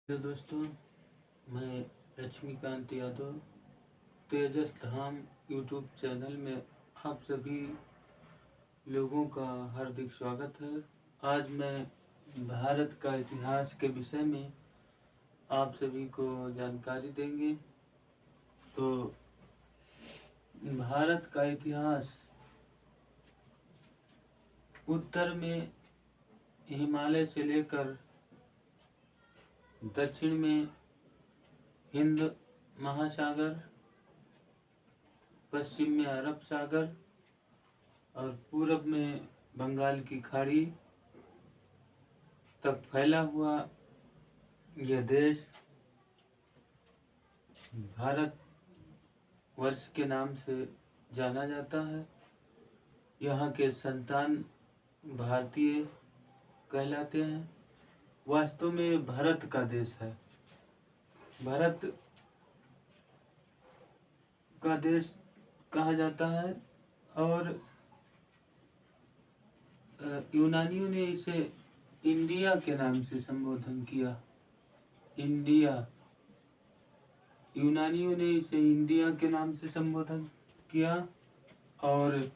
Hello दोस्तों, मैं लक्ष्मीकांत यादव तेजस धाम YouTube channel में आप सभी लोगों का हार्दिक स्वागत है। आज मैं भारत का इतिहास के विषय में आप सभी को जानकारी देंगे। तो भारत का इतिहास उत्तर में हिमालय से लेकर दक्षिण में हिंद महासागर, पश्चिम में अरब सागर और पूरब में बंगाल की खाड़ी तक फैला हुआ यह देश भारत वर्ष के नाम से जाना जाता है। यहाँ के संतान भारतीय कहलाते हैं। वास्तव में भारत का देश है। भारत का देश कहा जाता है और यूनानियों ने इसे इंडिया के नाम से संबोधन किया। इंडिया, यूनानियों ने इसे इंडिया के नाम से संबोधन किया और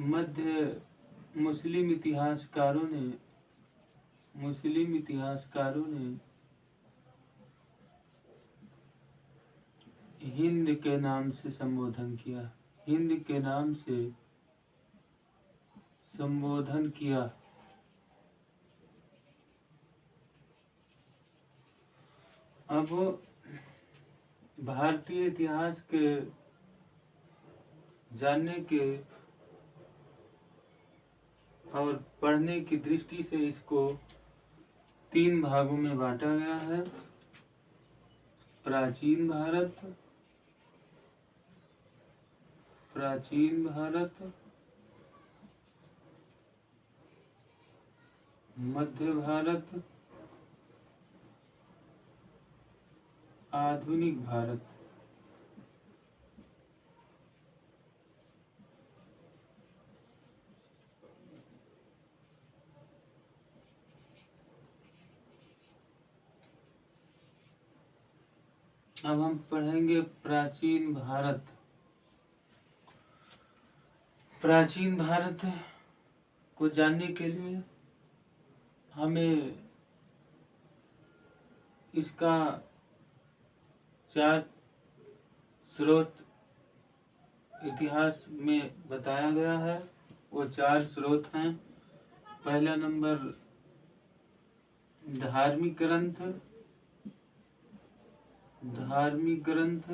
मध्य मुस्लिम इतिहासकारों ने हिंद के नाम से संबोधन किया। हिंद के नाम से संबोधन किया। अब भारतीय इतिहास के जानने के और पढ़ने की दृष्टि से इसको 3 भागों में बांटा गया है। प्राचीन भारत, मध्य भारत, आधुनिक भारत। अब हम पढ़ेंगे प्राचीन भारत। प्राचीन भारत को जानने के लिए हमें इसका 4 स्रोत इतिहास में बताया गया है। वो 4 स्रोत हैं। पहला नंबर धार्मिक ग्रंथ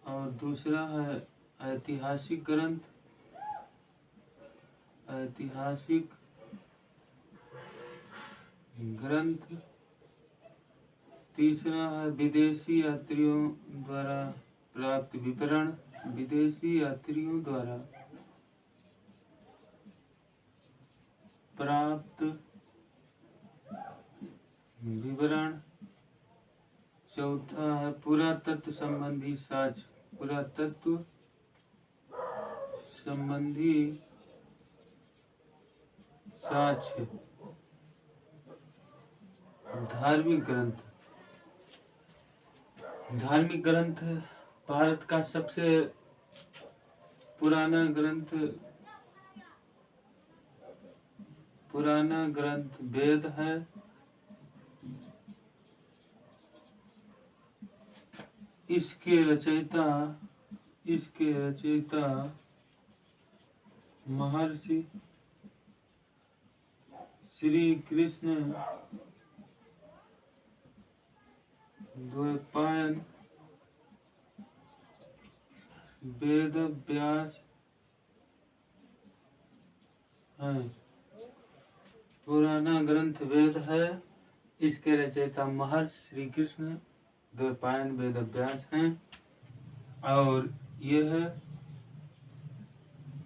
और दूसरा है ऐतिहासिक ग्रंथ। तीसरा है विदेशी यात्रियों द्वारा प्राप्त विवरण। चौथा है पुरातत्व संबंधी साक्ष्य। धार्मिक ग्रंथ भारत का सबसे पुराना ग्रंथ वेद है। इसके रचयिता महर्षि श्री कृष्ण द्वैपायन वेद व्यास है। पुराना ग्रंथ वेद है। इसके रचयिता महर्षि श्री कृष्ण द्वैपायन वेद व्यास हैं और यह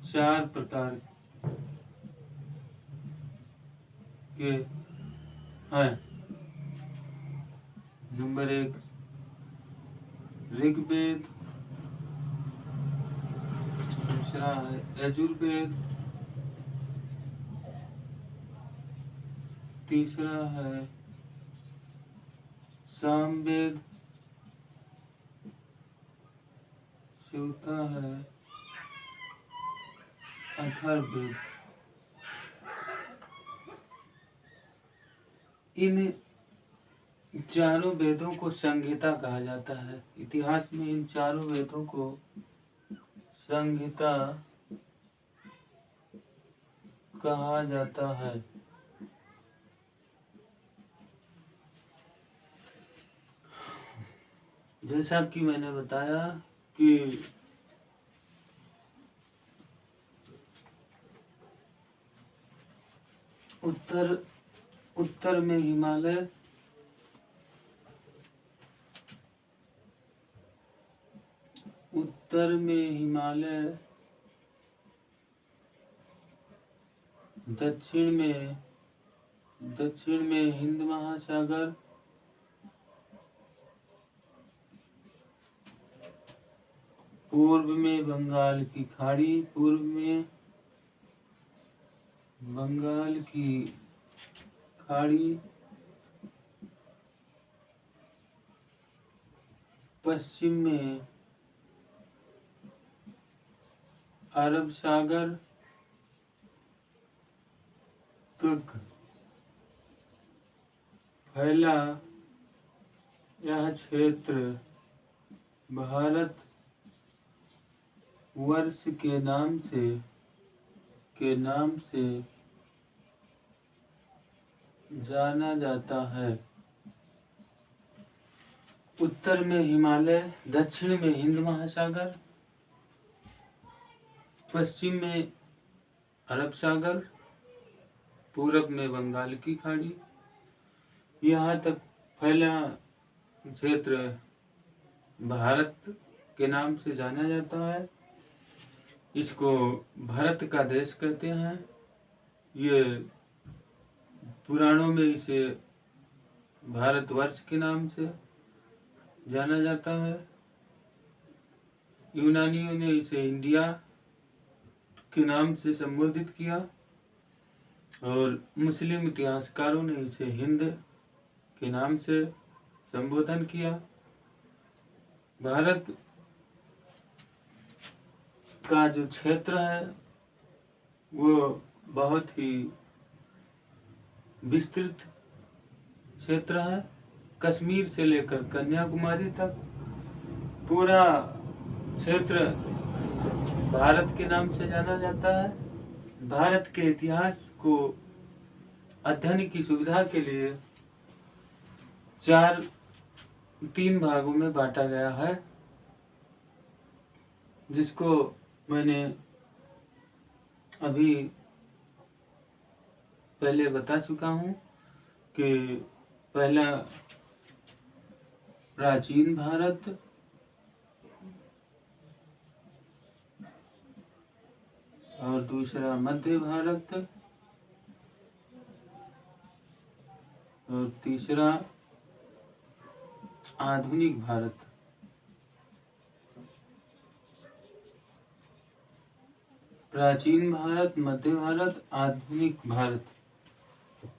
4 प्रकार के हैं। नंबर 1 ऋग्वेद, दूसरा है यजुर्वेद, तीसरा है सामवेद, चौथा है अथर्ववेद। इन चारों वेदों को संहिता कहा जाता है। इतिहास में इन चारों वेदों को संहिता कहा जाता है। जैसा कि मैंने बताया कि उत्तर में हिमालय, दक्षिण में हिंद महासागर, पूर्व में बंगाल की खाड़ी, पश्चिम में अरब सागर तक फैला यह क्षेत्र भारत वर्ष के नाम से जाना जाता है। उत्तर में हिमालय, दक्षिण में हिंद महासागर, पश्चिम में अरब सागर, पूरब में बंगाल की खाड़ी, यहाँ तक फैला क्षेत्र भारत के नाम से जाना जाता है। इसको भारत का देश कहते हैं। ये पुराणों में इसे भारतवर्ष के नाम से जाना जाता है। यूनानियों ने इसे इंडिया के नाम से संबोधित किया और मुस्लिम इतिहासकारों ने इसे हिंद के नाम से संबोधन किया। भारत का जो क्षेत्र है वो बहुत ही विस्तृत क्षेत्र है। कश्मीर से लेकर कन्याकुमारी तक पूरा क्षेत्र भारत के नाम से जाना जाता है। भारत के इतिहास को अध्ययन की सुविधा के लिए 3 भागों में बांटा गया है, जिसको मैंने अभी पहले बता चुका हूँ कि पहला प्राचीन भारत, और दूसरा मध्य भारत, और तीसरा आधुनिक भारत। प्राचीन भारत, मध्य भारत, आधुनिक भारत।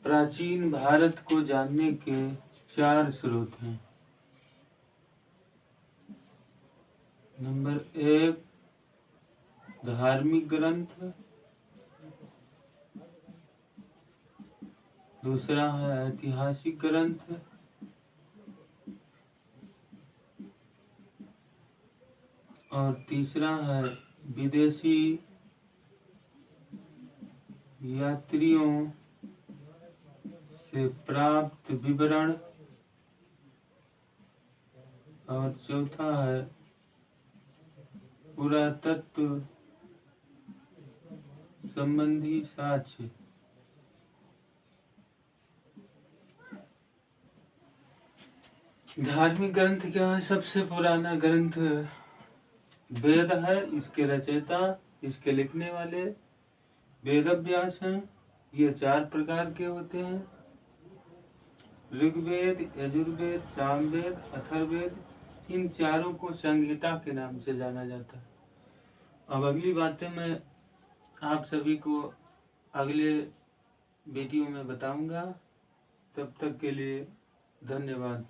प्राचीन भारत को जानने के 4 स्रोत हैं। नंबर 1 धार्मिक ग्रंथ, दूसरा है ऐतिहासिक ग्रंथ, और तीसरा है विदेशी यात्रियों से प्राप्त विवरण, और चौथा है पुरातत्व संबंधी साक्ष्य। धार्मिक ग्रंथ क्या है? सबसे पुराना ग्रंथ वेद है। इसके रचयिता, इसके लिखने वाले वेदव्यास हैं। ये 4 प्रकार के होते हैं: ऋग्वेद, यजुर्वेद, सामवेद, अथर्ववेद। इन चारों को संहिता के नाम से जाना जाता है। अब अगली बातें मैं आप सभी को अगले वीडियो में बताऊंगा। तब तक के लिए धन्यवाद।